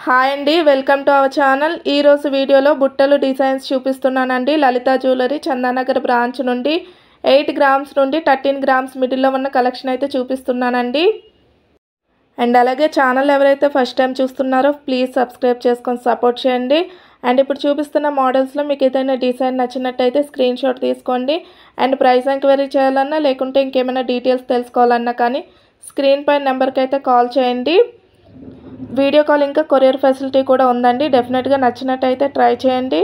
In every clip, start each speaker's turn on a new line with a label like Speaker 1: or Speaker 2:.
Speaker 1: Hi అండి, welcome to our channel. ఈరోజు వీడియోలో బుట్టలు డిజైన్స్ చూపిస్తున్నానండి. లలిత జ్యువెలరీ చందానగర్ బ్రాంచ్ నుండి 8 గ్రామ్స్ నుండి 13 గ్రామ్స్ మిడిల్లో ఉన్న కలెక్షన్ అయితే చూపిస్తున్నానండి. అండ్ అలాగే ఛానల్ ఎవరైతే ఫస్ట్ టైం చూస్తున్నారో ప్లీజ్ సబ్స్క్రైబ్ చేసుకొని సపోర్ట్ చేయండి. అండ్ ఇప్పుడు చూపిస్తున్న మోడల్స్లో మీకు ఏదైనా డిజైన్ నచ్చినట్టయితే స్క్రీన్ షాట్ తీసుకోండి. అండ్ ప్రైస్ ఎంక్వైరీ చేయాలన్నా లేకుంటే ఇంకేమైనా డీటెయిల్స్ తెలుసుకోవాలన్నా కానీ స్క్రీన్ పై నెంబర్కి అయితే కాల్ చేయండి. వీడియో కాల్ ఇంకా కొరియర్ ఫెసిలిటీ కూడా ఉందండి. డెఫినెట్గా నచ్చినట్టయితే ట్రై చేయండి.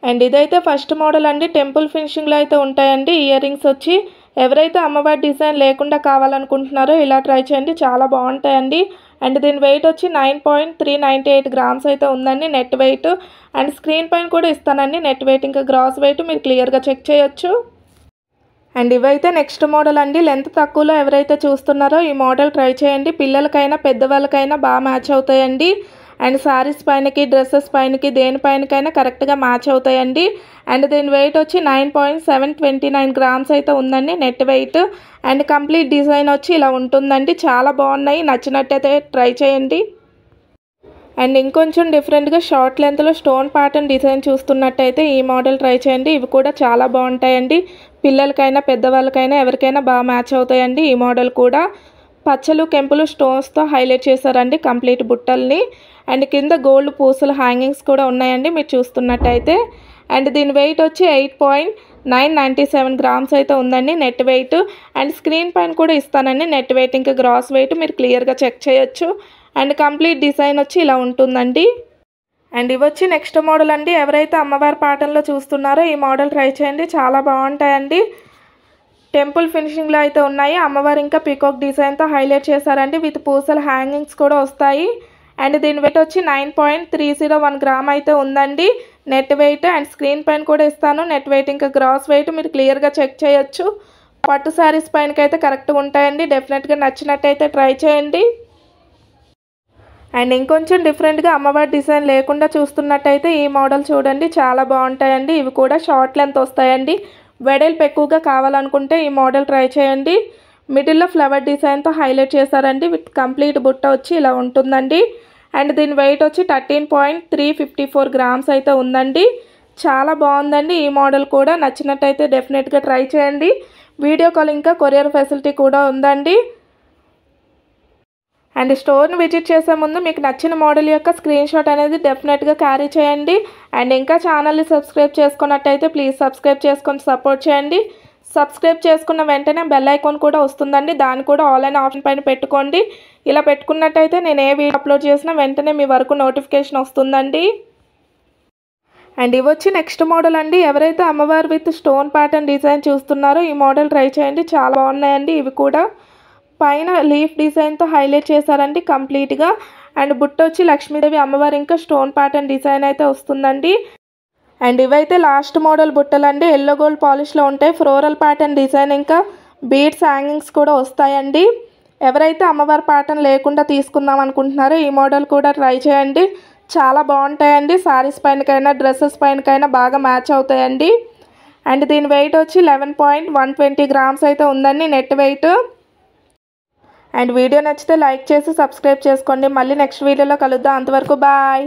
Speaker 1: అండ్ ఇదైతే ఫస్ట్ మోడల్ అండి. టెంపుల్ ఫినిషింగ్లో అయితే ఉంటాయండి. ఇయర్ రింగ్స్ వచ్చి ఎవరైతే అమ్మవారి డిజైన్ లేకుండా కావాలనుకుంటున్నారో ఇలా ట్రై చేయండి, చాలా బాగుంటాయండి. అండ్ దీని వెయిట్ వచ్చి 9.398 గ్రామ్స్ అయితే ఉందండి నెట్ వెయిట్. అండ్ స్క్రీన్ పైన కూడా ఇస్తానండి నెట్ వెయిట్ ఇంకా గ్రాస్ వెయిట్ మీరు క్లియర్గా చెక్ చేయొచ్చు. అండ్ ఇవైతే నెక్స్ట్ మోడల్ అండి. లెంత్ తక్కువలో ఎవరైతే చూస్తున్నారో ఈ మోడల్ ట్రై చేయండి. పిల్లలకైనా పెద్దవాళ్ళకైనా బాగా మ్యాచ్ అవుతాయండి. అండ్ శారీస్ పైనకి డ్రెస్సెస్ పైనకి దేనిపైనకైనా కరెక్ట్గా మ్యాచ్ అవుతాయండి. అండ్ దీని వెయిట్ వచ్చి 9.729 గ్రామ్స్ అయితే ఉందండి net weight. And complete design వచ్చి ఇలా ఉంటుందండి. చాలా బాగున్నాయి, నచ్చినట్టయితే ట్రై చేయండి. అండ్ ఇంకొంచెం డిఫరెంట్గా షార్ట్ లెంత్లో స్టోన్ ప్యాటర్న్ డిజైన్ చూస్తున్నట్టయితే ఈ మోడల్ ట్రై చేయండి. ఇవి కూడా చాలా బాగుంటాయండి. పిల్లలకైనా పెద్దవాళ్ళకైనా ఎవరికైనా బాగా మ్యాచ్ అవుతాయండి. ఈ మోడల్ కూడా పచ్చలు కెంపులు స్టోన్స్తో హైలైట్ చేశారండి కంప్లీట్ బుట్టల్ని. అండ్ కింద గోల్డ్ పూసలు హ్యాంగింగ్స్ కూడా ఉన్నాయండి మీరు చూస్తున్నట్టయితే. అండ్ దీని వెయిట్ వచ్చి 8.997 గ్రామ్స్ అయితే ఉందండి నెట్ వెయిట్. అండ్ స్క్రీన్ పైన కూడా ఇస్తానండి నెట్ వెయిట్ ఇంకా గ్రాస్ వెయిట్ మీరు క్లియర్గా చెక్ చేయొచ్చు. అండ్ కంప్లీట్ డిజైన్ వచ్చి ఇలా ఉంటుందండి. అండ్ ఇవి వచ్చి నెక్స్ట్ మోడల్ అండి. ఎవరైతే అమ్మవారి ప్యాటర్న్లో చూస్తున్నారో ఈ మోడల్ ట్రై చేయండి, చాలా బాగుంటాయండి. టెంపుల్ ఫినిషింగ్లో అయితే ఉన్నాయి. అమ్మవారు ఇంకా పీకాక్ డిజైన్తో హైలైట్ చేశారండి. విత్ పూసల హ్యాంగింగ్స్ కూడా వస్తాయి. అండ్ దీని వెయిట్ వచ్చి 9.301 గ్రామ్ అయితే ఉందండి నెట్ వెయిట్. అండ్ స్క్రీన్ పైన కూడా ఇస్తాను నెట్ వెయిట్ ఇంకా గ్రాస్ వెయిట్ మీరు క్లియర్గా చెక్ చేయొచ్చు. పట్టు శారీస్ పైనకైతే కరెక్ట్గా ఉంటాయండి. డెఫినెట్గా నచ్చినట్టయితే ట్రై చేయండి. అండ్ ఇంకొంచెం డిఫరెంట్గా అమ్మవారి డిజైన్ లేకుండా చూస్తున్నట్టయితే ఈ మోడల్ చూడండి, చాలా బాగుంటాయండి. ఇవి కూడా షార్ట్ లెంత్ వస్తాయండి. వెడల్పు ఎక్కువగా కావాలనుకుంటే ఈ మోడల్ ట్రై చేయండి. మిడిల్లో ఫ్లవర్ డిజైన్తో హైలైట్ చేశారండి. విత్ కంప్లీట్ బుట్ట వచ్చి ఇలా ఉంటుందండి. అండ్ దీని వెయిట్ వచ్చి 13.354 గ్రామ్స్ అయితే ఉందండి. చాలా బాగుందండి. ఈ మోడల్ కూడా నచ్చినట్టయితే డెఫినెట్గా ట్రై చేయండి. వీడియో కాల్ ఇంకా కొరియర్ ఫెసిలిటీ కూడా ఉందండి. అండ్ స్టోర్ని విజిట్ చేసే ముందు మీకు నచ్చిన మోడల్ యొక్క స్క్రీన్ షాట్ అనేది డెఫినెట్గా క్యారీ చేయండి. అండ్ ఇంకా ఛానల్ని సబ్స్క్రైబ్ చేసుకున్నట్టయితే ప్లీజ్ సబ్స్క్రైబ్ చేసుకొని సపోర్ట్ చేయండి. సబ్స్క్రైబ్ చేసుకున్న వెంటనే బెల్ ఐకాన్ కూడా వస్తుందండి, దాన్ని కూడా ఆల్ అనే ఆప్షన్ పైన పెట్టుకోండి. ఇలా పెట్టుకున్నట్టయితే నేను ఏ వీడియో అప్లోడ్ చేసినా వెంటనే మీ వరకు నోటిఫికేషన్ వస్తుందండి. అండ్ ఇవి వచ్చి నెక్స్ట్ మోడల్ అండి. ఎవరైతే అమ్మవారు విత్ స్టోన్ ప్యాటర్న్ డిజైన్ చూస్తున్నారో ఈ మోడల్ ట్రై చేయండి, చాలా బాగున్నాయండి. ఇవి కూడా పైన లీఫ్ డిజైన్తో హైలైట్ చేశారండి కంప్లీట్గా. అండ్ బుట్ట వచ్చి లక్ష్మీదేవి అమ్మవారి ఇంకా స్టోన్ ప్యాటర్న్ డిజైన్ అయితే వస్తుందండి. అండ్ ఇవైతే లాస్ట్ మోడల్ బుట్టలండి. ఎల్లో గోల్డ్ పాలిష్లో ఉంటాయి. ఫ్లోరల్ ప్యాటర్న్ డిజైన్ ఇంకా బీడ్స్ హ్యాంగింగ్స్ కూడా వస్తాయండి. ఎవరైతే అమ్మవారి ప్యాటర్న్ లేకుండా తీసుకుందాం అనుకుంటున్నారో ఈ మోడల్ కూడా ట్రై చేయండి, చాలా బాగుంటాయండి. శారీస్ పైనకైనా డ్రెస్సెస్ పైనకైనా బాగా మ్యాచ్ అవుతాయండి. అండ్ దీని వెయిట్ వచ్చి 11.120 గ్రామ్స్ అయితే ఉందండి నెట్ వెయిట్. అండ్ వీడియో నచ్చితే లైక్ చేసి సబ్స్క్రైబ్ చేసుకోండి. మళ్ళీ నెక్స్ట్ వీడియోలో కలుద్దాం. అంతవరకు బాయ్.